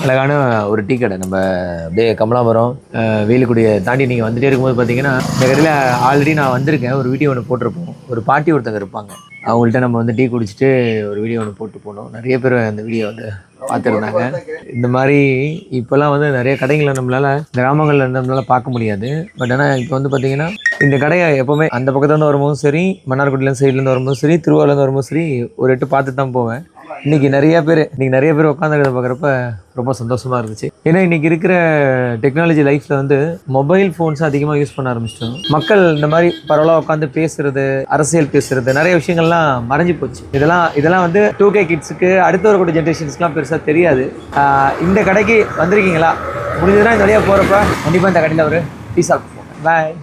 அழகான ஒரு டீ கடை. நம்ம அப்படியே கமலாபுரம் வேலுக்குடியை தாண்டி நீங்கள் வந்துட்டே இருக்கும்போது பார்த்தீங்கன்னா இந்த கடையில் ஆல்ரெடி நான் வந்திருக்கேன். ஒரு வீடியோ ஒன்று போட்டிருப்போம். ஒரு பாட்டி ஒருத்தங்க இருப்பாங்க. அவங்கள்ட்ட நம்ம வந்து டீ குடிச்சிட்டு ஒரு வீடியோ ஒன்று போட்டு போனோம். நிறைய பேர் அந்த வீடியோ வந்து பார்த்துருந்தாங்க. இந்த மாதிரி இப்போல்லாம் வந்து நிறைய கடைகளை நம்மளால் கிராமங்களில் இருந்து நம்மளால் பார்க்க முடியாது. பட் ஆனால் இப்போ வந்து பார்த்திங்கன்னா இந்த கடையை எப்போவுமே அந்த பக்கத்துலேருந்து வரும்போதும் சரி, மன்னார்குடியிலேருந்து சைட்லேருந்து வரும்போதும் சரி, திருவாரூர்லேருந்து வரும்போதும் சரி ஒரு எட்டு பார்த்துட்டு தான் போவேன். இன்றைக்கி நிறைய பேர் உட்காந்துக்கிறத பார்க்குறப்ப ரொம்ப சந்தோஷமாக இருந்துச்சு. ஏன்னா இன்றைக்கி இருக்கிற டெக்னாலஜி லைஃப்பில் வந்து மொபைல் ஃபோன்ஸ் அதிகமாக யூஸ் பண்ண ஆரம்பிச்சிட்டோம். மக்கள் இந்த மாதிரி பரவலாக உட்காந்து பேசுகிறது, அரசியல் பேசுகிறது, நிறைய விஷயங்கள்லாம் மறைஞ்சி போச்சு. இதெல்லாம் வந்து 2K கிட்ஸுக்கு அடுத்த வரக்கூடிய ஜென்ரேஷன்ஸ்க்குலாம் பெருசாக தெரியாது. இந்த கடைக்கு வந்திருக்கீங்களா? முடிஞ்சதுன்னா இந்த வழியாக போகிறப்ப கண்டிப்பாக இந்த கடையில் ஒரு டீ சாப்பிட்டு போங்க. பாய்.